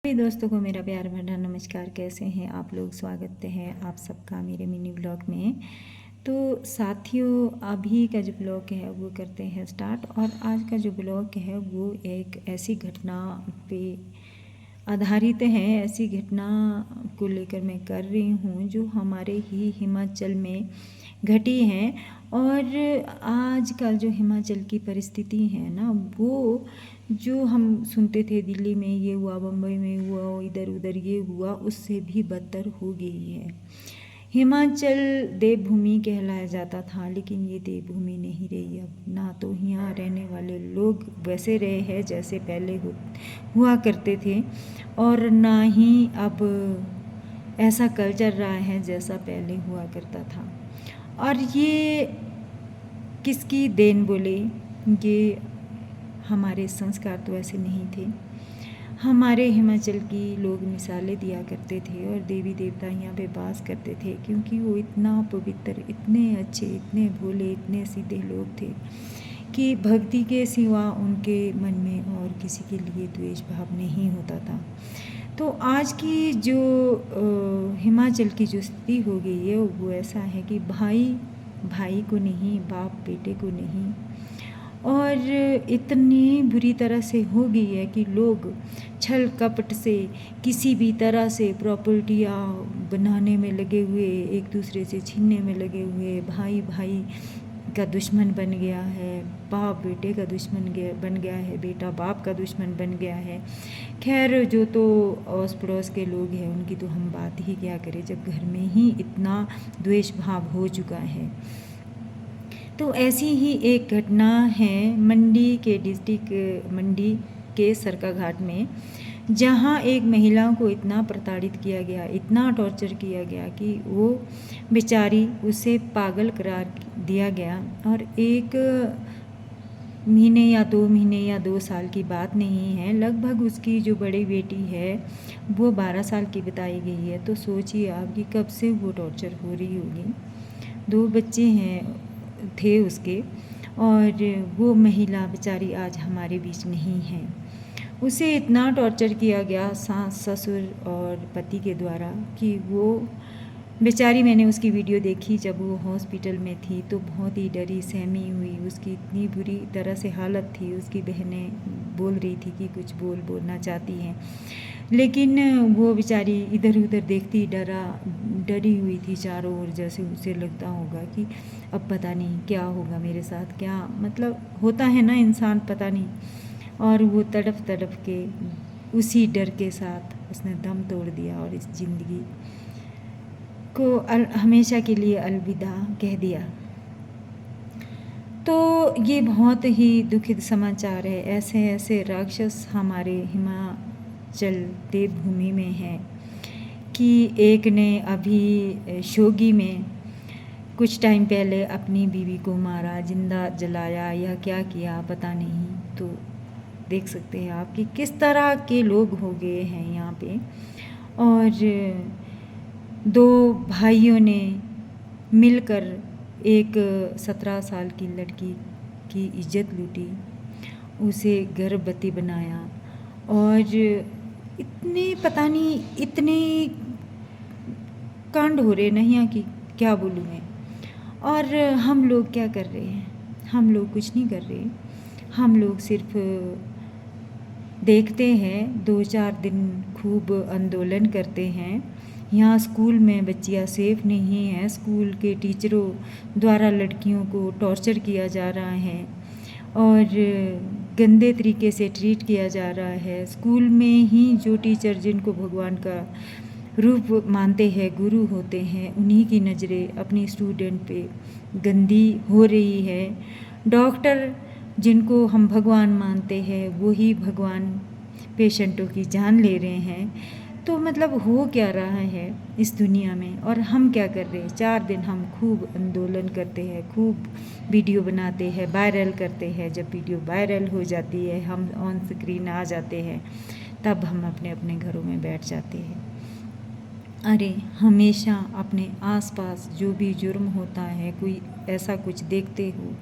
सभी दोस्तों को मेरा प्यार भरा नमस्कार। कैसे हैं आप लोग? स्वागत है आप सबका मेरे मिनी ब्लॉग में। तो साथियों, अभी का जो ब्लॉग है वो करते हैं स्टार्ट। और आज का जो ब्लॉग है वो एक ऐसी घटना पे आधारित है। ऐसी घटना को लेकर मैं कर रही हूँ जो हमारे ही हिमाचल में घटी है। और आज का जो हिमाचल की परिस्थिति है ना, वो जो हम सुनते थे दिल्ली में ये हुआ, बम्बई में हुआ, इधर उधर ये हुआ, उससे भी बदतर हो गई है। हिमाचल देवभूमि कहलाया जाता था, लेकिन ये देवभूमि नहीं रही अब। ना तो यहाँ रहने वाले लोग वैसे रहे हैं जैसे पहले हुआ करते थे, और ना ही अब ऐसा कल्चर रहा है जैसा पहले हुआ करता था। और ये किसकी देन बोले, ये हमारे संस्कार तो ऐसे नहीं थे। हमारे हिमाचल की लोग मिसालें दिया करते थे और देवी देवता यहाँ पे वास करते थे, क्योंकि वो इतना पवित्र, इतने अच्छे, इतने भोले, इतने सीधे लोग थे कि भक्ति के सिवा उनके मन में और किसी के लिए द्वेष भाव नहीं होता था। तो आज की जो हिमाचल की जो स्थिति हो गई है वो ऐसा है कि भाई भाई को नहीं, बाप बेटे को नहीं, और इतनी बुरी तरह से हो गई है कि लोग छल कपट से किसी भी तरह से प्रॉपर्टियाँ बनाने में लगे हुए, एक दूसरे से छीनने में लगे हुए, भाई भाई का दुश्मन बन गया है, बाप बेटे का दुश्मन बन गया है, बेटा बाप का दुश्मन बन गया है। खैर, जो तो अड़ोस पड़ोस के लोग हैं उनकी तो हम बात ही क्या करें, जब घर में ही इतना द्वेष भाव हो चुका है। तो ऐसी ही एक घटना है मंडी के डिस्ट्रिक्ट मंडी के सरकाघाट में, जहाँ एक महिला को इतना प्रताड़ित किया गया, इतना टॉर्चर किया गया कि वो बेचारी, उसे पागल करार दिया गया। और 1 महीने या 2 महीने या 2 साल की बात नहीं है, लगभग उसकी जो बड़ी बेटी है वो 12 साल की बताई गई है। तो सोचिए आप कि कब से वो टॉर्चर हो रही होगी। 2 बच्चे थे उसके, और वो महिला बेचारी आज हमारे बीच नहीं है। उसे इतना टॉर्चर किया गया सास, ससुर और पति के द्वारा कि वो बेचारी, मैंने उसकी वीडियो देखी जब वो हॉस्पिटल में थी तो बहुत ही डरी सहमी हुई। उसकी इतनी बुरी तरह से हालत थी। उसकी बहनें बोल रही थी कि कुछ बोलना चाहती हैं, लेकिन वो बेचारी इधर उधर देखती डरी हुई थी चारों ओर। जैसे उसे लगता होगा कि अब पता नहीं क्या होगा मेरे साथ, क्या मतलब होता है ना इंसान, पता नहीं। और वो तड़प के उसी डर के साथ उसने दम तोड़ दिया और इस ज़िंदगी को हमेशा के लिए अलविदा कह दिया। तो ये बहुत ही दुखद समाचार है। ऐसे ऐसे राक्षस हमारे हिमाचल देवभूमि में हैं कि एक ने अभी शोगी में कुछ टाइम पहले अपनी बीवी को मारा, जिंदा जलाया या क्या किया पता नहीं। तो देख सकते हैं आप कि किस तरह के लोग हो गए हैं यहाँ पे। और 2 भाइयों ने मिलकर एक 17 साल की लड़की की इज्जत लूटी, उसे गर्भवती बनाया, और इतने पता नहीं इतने कांड हो रहे नहीं यहाँ की, क्या बोलूँ मैं। और हम लोग क्या कर रहे हैं? हम लोग कुछ नहीं कर रहे। हम लोग सिर्फ देखते हैं, 2-4 दिन खूब आंदोलन करते हैं। यहाँ स्कूल में बच्चियाँ सेफ नहीं हैं। स्कूल के टीचरों द्वारा लड़कियों को टॉर्चर किया जा रहा है और गंदे तरीके से ट्रीट किया जा रहा है। स्कूल में ही जो टीचर जिनको भगवान का रूप मानते हैं, गुरु होते हैं, उन्हीं की नज़रें अपनी स्टूडेंट पे गंदी हो रही है। डॉक्टर जिनको हम भगवान मानते हैं वही भगवान पेशेंटों की जान ले रहे हैं। तो मतलब हो क्या रहा है इस दुनिया में, और हम क्या कर रहे हैं? 4 दिन हम खूब आंदोलन करते हैं, खूब वीडियो बनाते हैं, वायरल करते हैं। जब वीडियो वायरल हो जाती है, हम ऑन स्क्रीन आ जाते हैं, तब हम अपने अपने घरों में बैठ जाते हैं। अरे, हमेशा अपने आसपास जो भी जुर्म होता है, कोई ऐसा कुछ देखते हो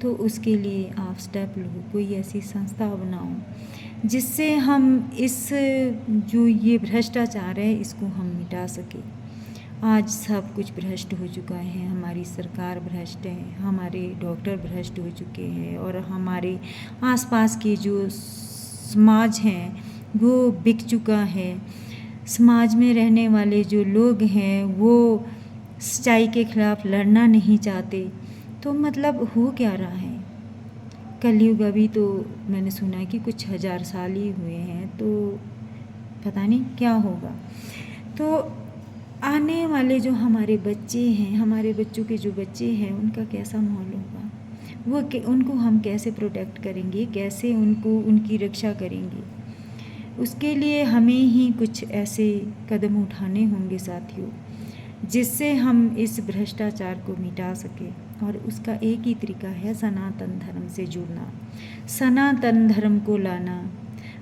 तो उसके लिए आप स्टेप लो, कोई ऐसी संस्था बनाओ जिससे हम इस जो ये भ्रष्टाचार है इसको हम मिटा सकें। आज सब कुछ भ्रष्ट हो चुका है, हमारी सरकार भ्रष्ट है, हमारे डॉक्टर भ्रष्ट हो चुके हैं और हमारे आसपास के जो समाज हैं वो बिक चुका है। समाज में रहने वाले जो लोग हैं वो सच्चाई के खिलाफ लड़ना नहीं चाहते। तो मतलब हो क्या रहा है? कलयुग अभी तो मैंने सुना है कि कुछ 1000 साल ही हुए हैं, तो पता नहीं क्या होगा। तो आने वाले जो हमारे बच्चे हैं, हमारे बच्चों के जो बच्चे हैं, उनका कैसा माहौल होगा? उनको हम कैसे प्रोटेक्ट करेंगे, कैसे उनकी रक्षा करेंगे? उसके लिए हमें ही कुछ ऐसे कदम उठाने होंगे साथियों, जिससे हम इस भ्रष्टाचार को मिटा सकें। और उसका एक ही तरीका है सनातन धर्म से जुड़ना, सनातन धर्म को लाना,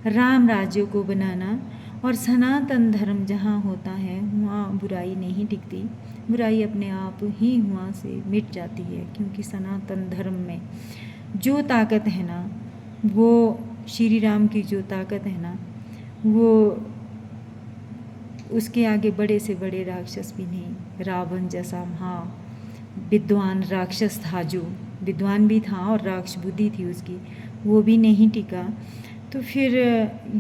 राम राज्य को बनाना। और सनातन धर्म जहाँ होता है वहाँ बुराई नहीं टिकती, बुराई अपने आप ही वहाँ से मिट जाती है। क्योंकि सनातन धर्म में जो ताकत है ना, वो श्री राम की जो ताकत है ना, वो उसके आगे बड़े से बड़े राक्षस भी नहीं। रावण जैसा विद्वान राक्षस था, जो विद्वान भी था और राक्ष बुद्धि थी उसकी, वो भी नहीं टिका। तो फिर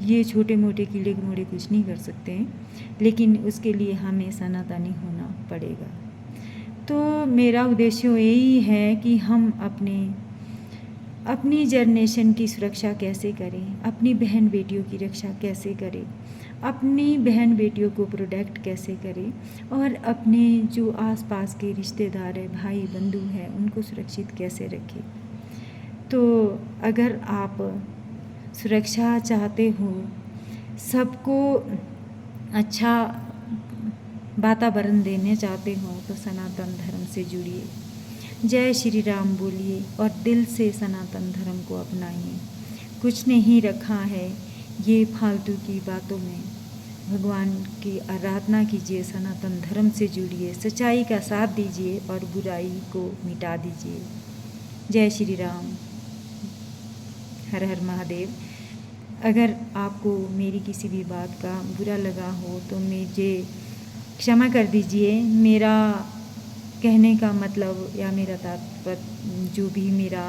ये छोटे मोटे कीड़े मोड़े कुछ नहीं कर सकते हैं, लेकिन उसके लिए हमें सनातनी होना पड़ेगा। तो मेरा उद्देश्य यही है कि हम अपनी जनरेशन की सुरक्षा कैसे करें, अपनी बहन बेटियों की रक्षा कैसे करें, अपनी बहन बेटियों को प्रोटेक्ट कैसे करें, और अपने जो आसपास के रिश्तेदार हैं, भाई बंधु हैं, उनको सुरक्षित कैसे रखें। तो अगर आप सुरक्षा चाहते हो, सबको अच्छा वातावरण देने चाहते हो, तो सनातन धर्म से जुड़िए, जय श्री राम बोलिए और दिल से सनातन धर्म को अपनाइए। कुछ नहीं रखा है ये फालतू की बातों में। भगवान की आराधना कीजिए, सनातन धर्म से जुड़िए, सच्चाई का साथ दीजिए और बुराई को मिटा दीजिए। जय श्री राम, हर हर महादेव। अगर आपको मेरी किसी भी बात का बुरा लगा हो तो मुझे क्षमा कर दीजिए। मेरा कहने का मतलब या मेरा तात्पर्य, जो भी मेरा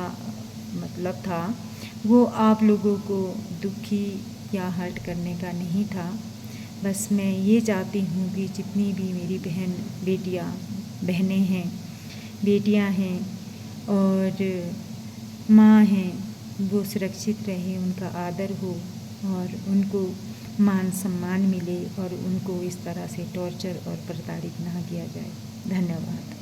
मतलब था, वो आप लोगों को दुखी या हर्ट करने का नहीं था। बस मैं ये चाहती हूँ कि जितनी भी मेरी बहनें हैं, बेटियाँ हैं और माँ हैं, वो सुरक्षित रहें, उनका आदर हो और उनको मान सम्मान मिले और उनको इस तरह से टॉर्चर और प्रताड़ित ना किया जाए। धन्यवाद।